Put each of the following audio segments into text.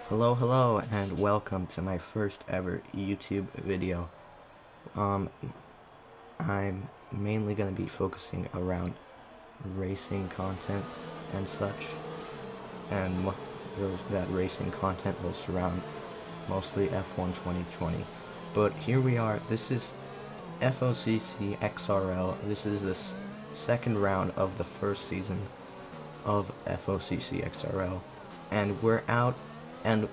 Hello, and welcome to my first ever YouTube video. I'm mainly going to be focusing around racing content and such, and that racing content will surround mostly F1 2020. But here we are. This is FOCC XRL. This is the second round of the first season of FOCC XRL, and we're out. And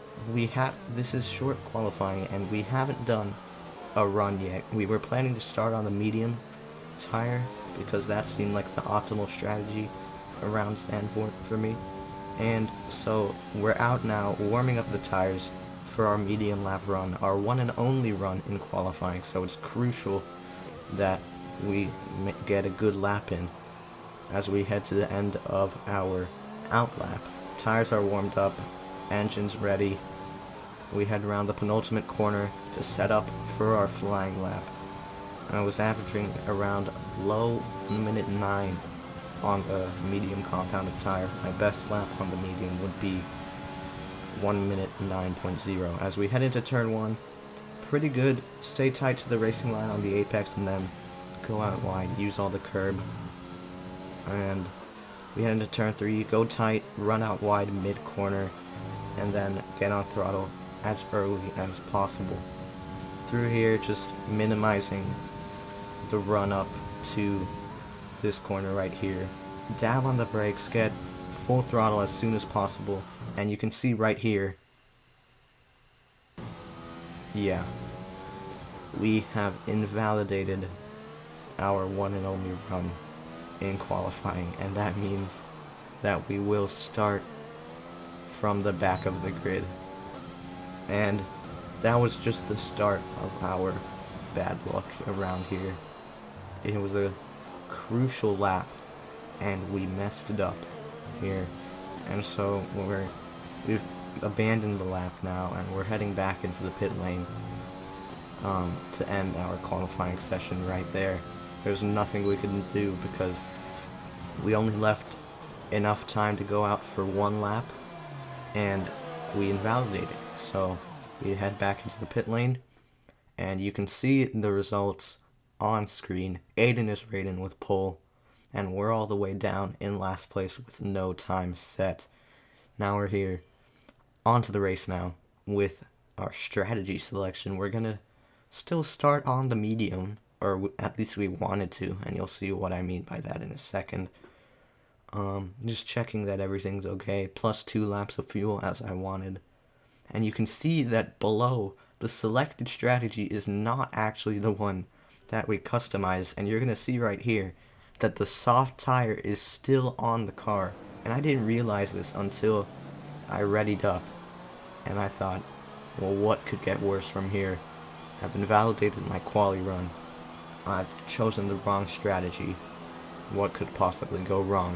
this is short qualifying, and we haven't done a run yet. We were planning to start on the medium tire because that seemed like the optimal strategy around Zandvoort for me. And so we're out now warming up the tires for our medium lap run, our one and only run in qualifying. So it's crucial that we get a good lap in as we head to the end of our out lap. Tires are warmed up, engines ready. We head around the penultimate corner to set up for our flying lap. I was averaging around low minute 9 on the medium compounded tire. My best lap on the medium would be 1 minute 9.0. As we head into turn 1, pretty good. Stay tight to the racing line on the apex and then go out wide, use all the curb. And we head into turn 3, go tight, run out wide mid corner, and then get on throttle as early as possible. Through here, just minimizing the run up to this corner right here. Dab on the brakes, get full throttle as soon as possible, and you can see right here, yeah, we have invalidated our one and only run in qualifying, and that means that we will start from the back of the grid. And that was just the start of our bad luck around here. It was a crucial lap and we messed it up here, and so we've abandoned the lap now and we're heading back into the pit lane to end our qualifying session right there. There's nothing we can do because we only left enough time to go out for one lap and we invalidated. So we head back into the pit lane, and you can see the results on screen. Aiden is rated with pole, and we're all the way down in last place with no time set. Now we're here, onto the race now with our strategy selection. We're gonna still start on the medium, or at least we wanted to, and you'll see what I mean by that in a second. Just checking that everything's okay, plus 2 laps of fuel as I wanted. And you can see that below, the selected strategy is not actually the one that we customized, and you're going to see right here that the soft tire is still on the car. And I didn't realize this until I readied up, and I thought, well, what could get worse from here? I've invalidated my quali run. I've chosen the wrong strategy. What could possibly go wrong?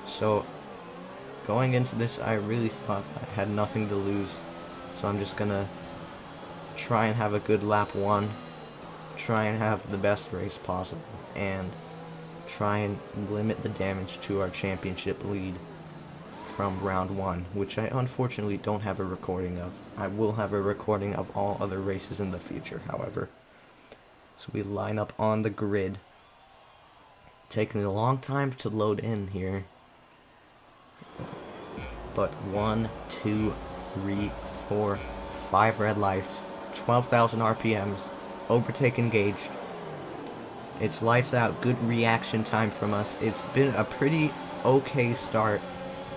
So, going into this, I really thought I had nothing to lose, so I'm just gonna try and have a good lap 1, try and have the best race possible, and try and limit the damage to our championship lead from round 1, which I unfortunately don't have a recording of. I will have a recording of all other races in the future, however. So we line up on the grid, taking a long time to load in here. But 1, 2, 3, 4, 5 red lights, 12,000 RPMs, overtake engaged. It's lights out, good reaction time from us. It's been a pretty okay start.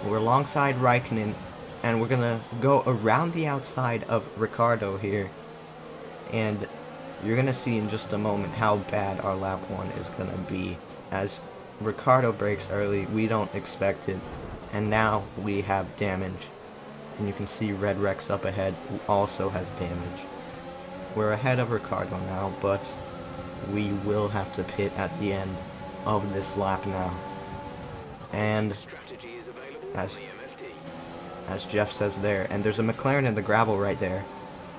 We're alongside Raikkonen, and we're gonna go around the outside of Ricardo here. And you're gonna see in just a moment how bad our lap 1 is gonna be. As Ricardo brakes early, we don't expect it. And now we have damage. And you can see Red Rex up ahead, who also has damage. We're ahead of Ricardo now, but we will have to pit at the end of this lap now. And as Jeff says there, and there's a McLaren in the gravel right there.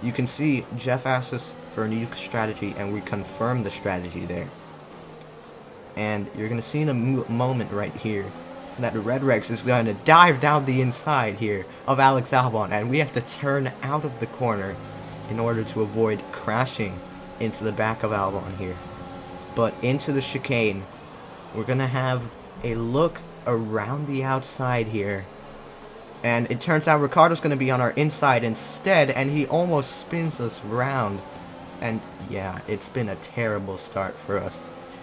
You can see Jeff asked us for a new strategy, and we confirmed the strategy there. And you're going to see in a moment right here that Red Rex is going to dive down the inside here of Alex Albon, and we have to turn out of the corner in order to avoid crashing into the back of Albon here. But into the chicane, we're going to have a look around the outside here. And it turns out Ricciardo's going to be on our inside instead, and he almost spins us round. And yeah, it's been a terrible start for us.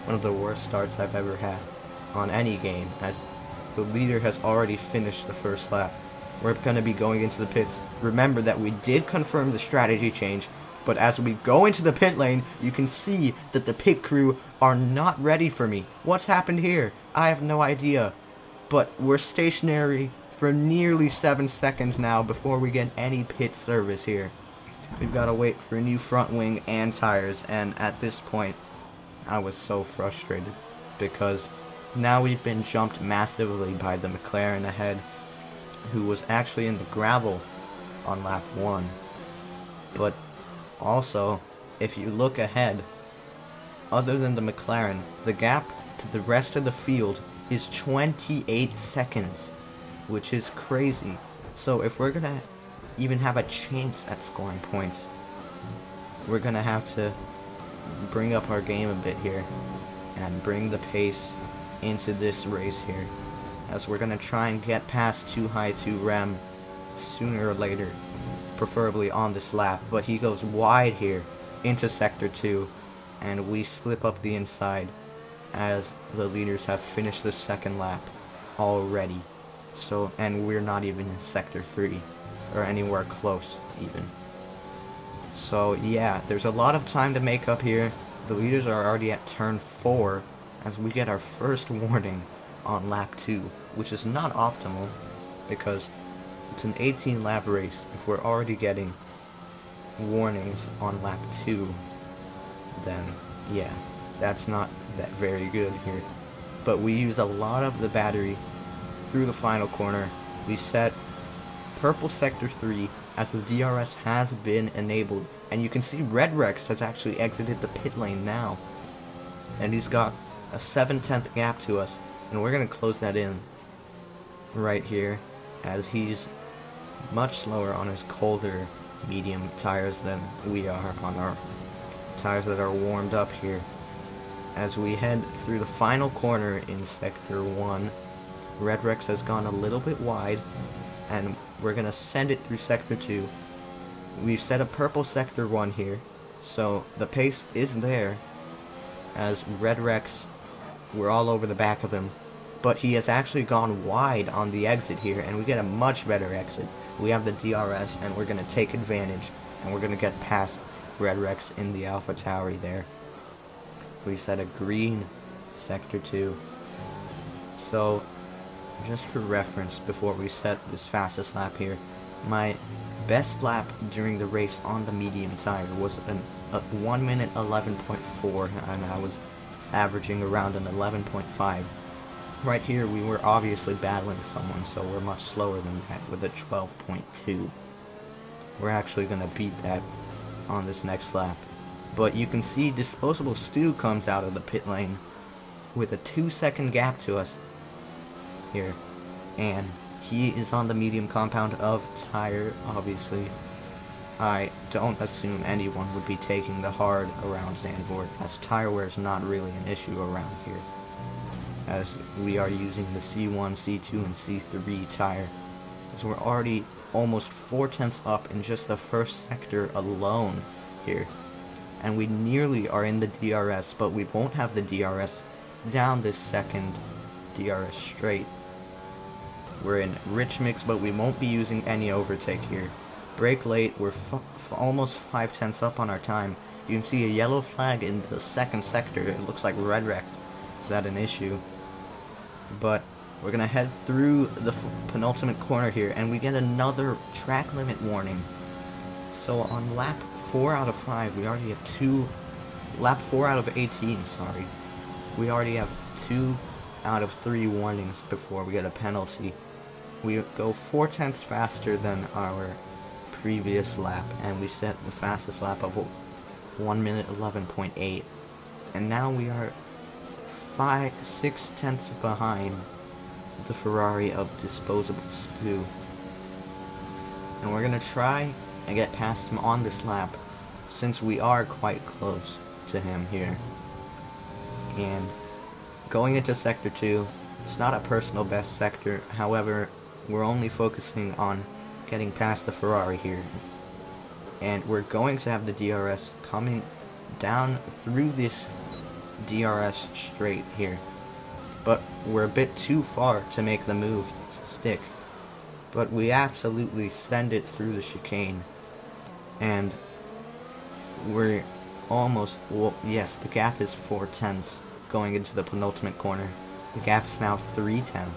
One of the worst starts I've ever had on any game, as the leader has already finished the first lap. We're going to be going into the pits. Remember that we did confirm the strategy change, but as we go into the pit lane, you can see that the pit crew are not ready for me. What's happened here? I have no idea. But we're stationary for nearly 7 seconds now before we get any pit service here. We've got to wait for a new front wing and tires, and at this point, I was so frustrated because now we've been jumped massively by the McLaren ahead, who was actually in the gravel on lap 1. But also, if you look ahead, other than the McLaren, the gap to the rest of the field is 28 seconds, which is crazy. So if we're gonna even have a chance at scoring points, we're gonna have to bring up our game a bit here and bring the pace into this race here, as we're gonna try and get past too high to Rem sooner or later, preferably on this lap. But he goes wide here into sector 2, and we slip up the inside as the leaders have finished the second lap already. So, and we're not even in sector 3 or anywhere close even. So yeah, there's a lot of time to make up here. The leaders are already at turn 4 as we get our first warning on lap 2, which is not optimal because it's an 18 lap race. If we're already getting warnings on lap 2, then yeah, that's not that very good here. But we use a lot of the battery through the final corner. We set purple sector 3 as the DRS has been enabled, and you can see Red Rex has actually exited the pit lane now, and he's got a 7/10 gap to us, and we're going to close that in right here as he's much slower on his colder medium tires than we are on our tires that are warmed up here. As we head through the final corner in sector 1, Red Rex has gone a little bit wide, and we're going to send it through sector 2. We've set a purple sector 1 here, so the pace is there, as Red Rex, we're all over the back of him, but he has actually gone wide on the exit here, and we get a much better exit. We have the DRS, and we're going to take advantage, and we're going to get past Red Rex in the Alpha Tauri there. We set a green sector 2. So, just for reference, before we set this fastest lap here, my best lap during the race on the medium tire was a 1 minute 11.4, and I was averaging around an 11.5. Right here, we were obviously battling someone, so we're much slower than that with a 12.2. We're actually going to beat that on this next lap. But you can see Disposable Stu comes out of the pit lane with a 2-second gap to us here, and he is on the medium compound of tire. Obviously, I don't assume anyone would be taking the hard around Zandvoort, as tire wear is not really an issue around here, as we are using the C1, C2, and C3 tire, as we're already almost 4/10 up in just the first sector alone here, and we nearly are in the DRS, but we won't have the DRS down this second DRS straight. We're in rich mix, but we won't be using any overtake here. Brake late, we're almost 5/10 up on our time. You can see a yellow flag in the second sector. It looks like Red Rex is at an issue. But we're going to head through the penultimate corner here, and we get another track limit warning. So on lap 4 out of 5, we already have lap 4 out of 18, sorry. We already have 2 out of 3 warnings before we get a penalty. We go 4/10 faster than our previous lap, and we set the fastest lap of 1 minute 11.8. And now we are 6/10 behind the Ferrari of disposable stew. And we're gonna try and get past him on this lap, since we are quite close to him here. And going into Sector 2, it's not a personal best sector, however, we're only focusing on getting past the Ferrari here. And we're going to have the DRS coming down through this DRS straight here. But we're a bit too far to make the move stick. But we absolutely send it through the chicane. And we're almost, well, yes, the gap is 4/10 going into the penultimate corner. The gap is now 3/10.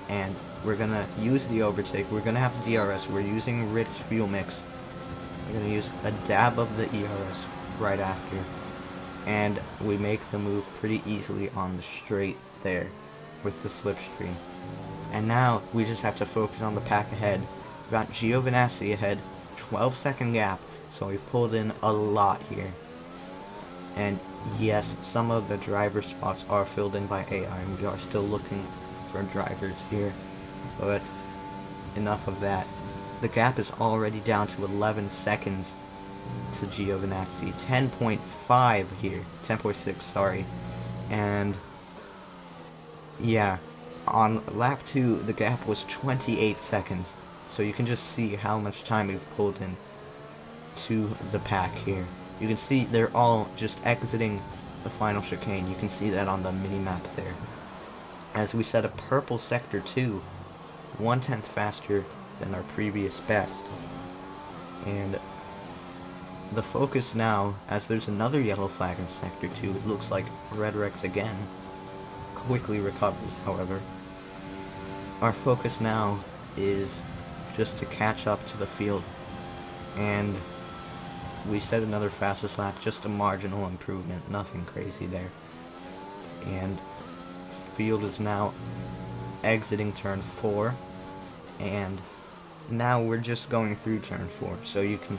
And we're gonna use the overtake. We're gonna have the DRS. We're using rich fuel mix. We're gonna use a dab of the ERS right after. And we make the move pretty easily on the straight there with the slipstream. And now we just have to focus on the pack ahead. We got Giovinazzi ahead, 12-second gap, so we've pulled in a lot here. And yes, some of the driver spots are filled in by AI, and we are still looking for drivers here, but enough of that. The gap is already down to 11 seconds to Giovinazzi, 10.5 here, 10.6, sorry, and yeah, on lap 2, the gap was 28 seconds, so you can just see how much time we've pulled in to the pack here. You can see they're all just exiting the final chicane. You can see that on the mini-map there. As we set a purple sector 2, 1/10 faster than our previous best. And the focus now, as there's another yellow flag in sector 2, it looks like Red Rex again quickly recovers, however. Our focus now is just to catch up to the field, and we set another fastest lap, just a marginal improvement, nothing crazy there. And field is now exiting turn 4, and now we're just going through turn 4, so you can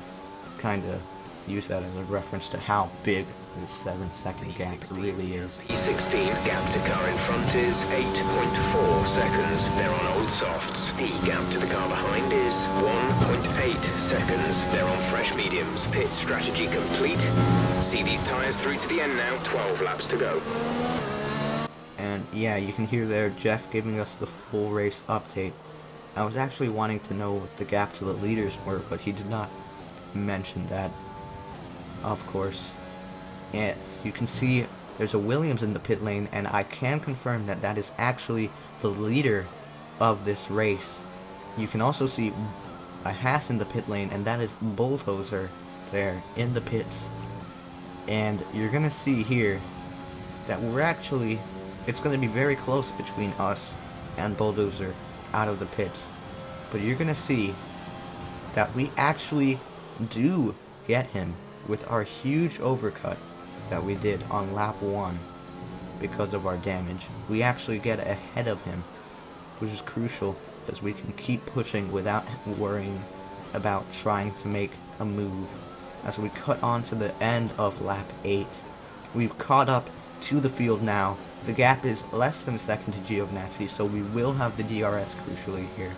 kind of use that as a reference to how big this 7-second gap really is. P16 gap to car in front is 8.4 seconds. They're on old softs. The gap to the car behind is 1.8 seconds. They're on fresh mediums. Pit strategy complete. See these tyres through to the end now. 12 laps to go. And yeah, you can hear there Jeff giving us the full race update. I was actually wanting to know what the gap to the leaders were, but he did not mention that, of course. Yes, you can see there's a Williams in the pit lane, and I can confirm that that is actually the leader of this race. You can also see a Haas in the pit lane, and that is Bulldozer there in the pits. And you're gonna see here that we're actually, it's gonna be very close between us and Bulldozer out of the pits. But you're gonna see that we actually do get him with our huge overcut that we did on lap 1 because of our damage. We actually get ahead of him, which is crucial because we can keep pushing without worrying about trying to make a move. As we cut on to the end of lap 8, we've caught up to the field now. The gap is less than a second to Giovinazzi, so we will have the DRS crucially here.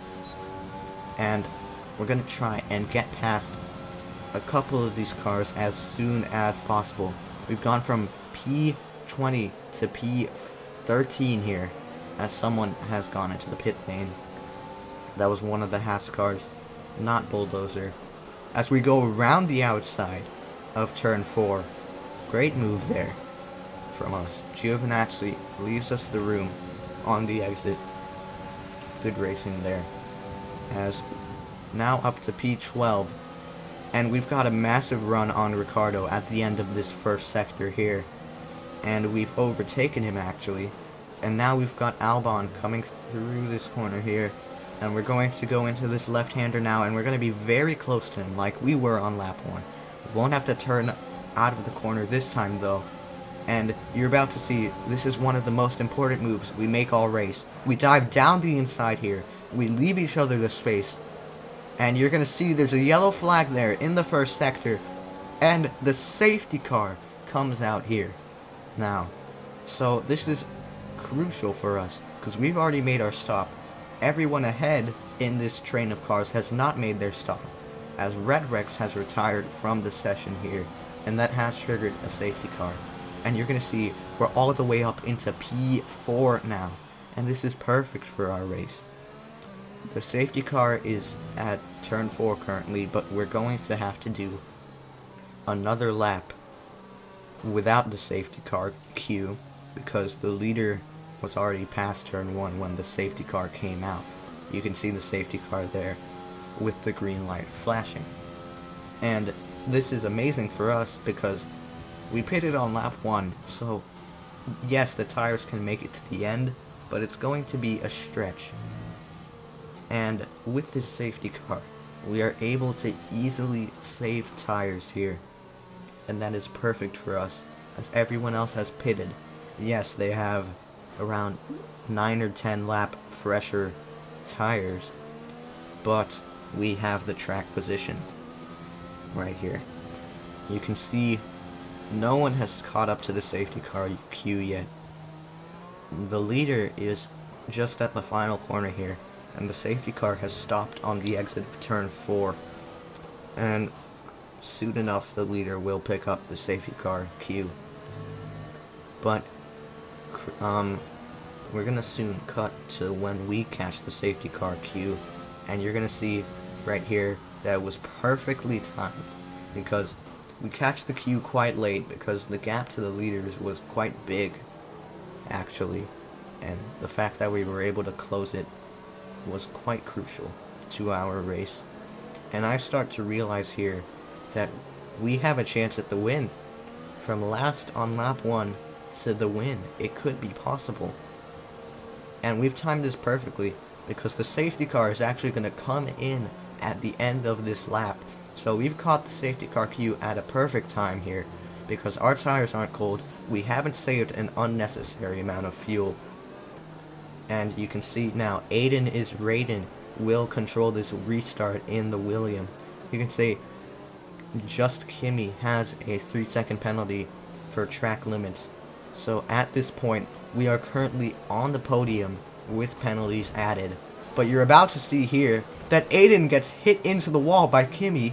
And we're going to try and get past a couple of these cars as soon as possible. We've gone from P20 to P13 here, as someone has gone into the pit lane. That was one of the Haas cars, not Bulldozer. As we go around the outside of turn 4, great move there from us. Giovinazzi leaves us the room on the exit. Good racing there. As now up to P12, and we've got a massive run on Ricardo at the end of this first sector here, and we've overtaken him actually. And now we've got Albon coming through this corner here, and we're going to go into this left-hander now, and we're going to be very close to him like we were on lap 1. We won't have to turn out of the corner this time though. And you're about to see, this is one of the most important moves we make all race. We dive down the inside here, we leave each other the space, and you're going to see there's a yellow flag there in the first sector, and the safety car comes out here now. So this is crucial for us. because we've already made our stop. Everyone ahead in this train of cars has not made their stop, as Red Rex has retired from the session here, and that has triggered a safety car. And you're going to see we're all the way up into P4 now, and this is perfect for our race. The safety car is at turn 4 currently, but we're going to have to do another lap without the safety car queue, because the leader was already past turn 1 when the safety car came out. You can see the safety car there with the green light flashing. And this is amazing for us because we pitted on lap 1, so yes, the tires can make it to the end, but it's going to be a stretch. And with this safety car, we are able to easily save tires here. And that is perfect for us, as everyone else has pitted. Yes, they have around 9 or 10 lap fresher tires, but we have the track position right here. You can see no one has caught up to the safety car queue yet. The leader is just at the final corner here, and the safety car has stopped on the exit of turn 4. And soon enough, the leader will pick up the safety car queue. But we're gonna soon cut to when we catch the safety car queue, and you're gonna see right here that it was perfectly timed, because we catch the queue quite late because the gap to the leaders was quite big, actually, and the fact that we were able to close it was quite crucial to our race. And I start to realize here that we have a chance at the win. From last on lap 1 to the win, it could be possible. And we've timed this perfectly because the safety car is actually going to come in at the end of this lap. So we've caught the safety car queue at a perfect time here because our tires aren't cold. We haven't saved an unnecessary amount of fuel. And you can see now Raiden will control this restart in the Williams. You can see just Kimi has a 3-second penalty for track limits. So at this point, we are currently on the podium with penalties added. But you're about to see here that Aiden gets hit into the wall by Kimi.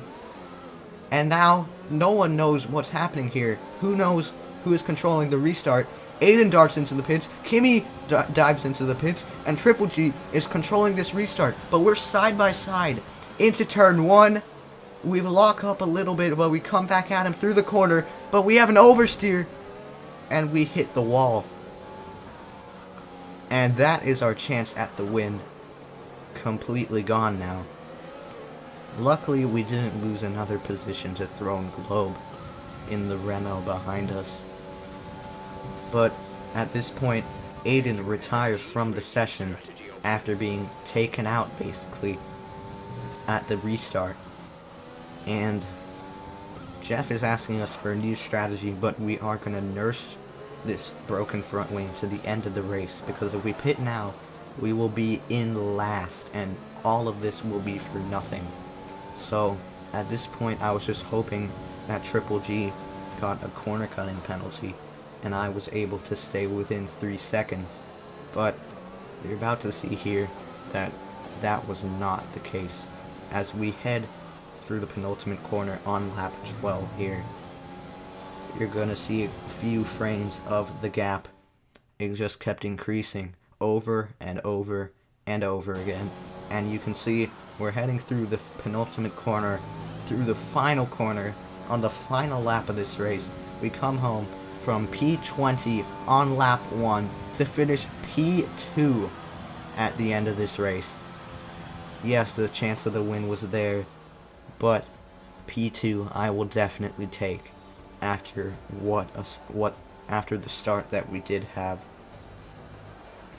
And now no one knows what's happening here. Who knows who is controlling the restart? Aiden darts into the pits, Kimi dives into the pits, and Triple G is controlling this restart. But we're side by side into turn 1. We lock up a little bit, but we come back at him through the corner, but we have an oversteer, and we hit the wall. And that is our chance at the win. Completely gone now. Luckily, we didn't lose another position to Throne Globe in the Renault behind us. But at this point, Aiden retires from the session after being taken out, basically, at the restart. And Jeff is asking us for a new strategy, but we are going to nurse this broken front wing to the end of the race, because if we pit now, we will be in last, and all of this will be for nothing. So, at this point, I was just hoping that Triple G got a corner cutting penalty, and I was able to stay within 3 seconds. But you're about to see here that that was not the case, as we head through the penultimate corner on lap 12 here. You're gonna see a few frames of the gap. It just kept increasing over and over and over again. And you can see we're heading through the penultimate corner, through the final corner, on the final lap of this race. We come home from P20 on lap 1 to finish P2 at the end of this race. Yes, the chance of the win was there, but P2 I will definitely take after after the start that we did have.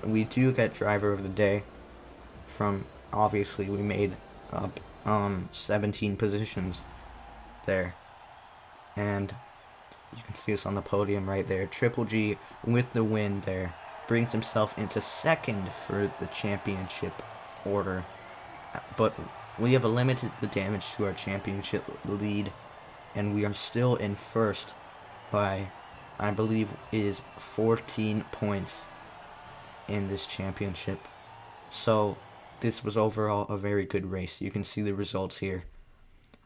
We do get driver of the day from, obviously we made up 17 positions there, and you can see us on the podium right there. Triple G with the win there brings himself into second for the championship order, but we have limited the damage to our championship lead, and we are still in first by, I believe, is 14 points in this championship. So this was overall a very good race. You can see the results here.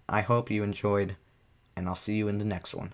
I hope you enjoyed, and I'll see you in the next one.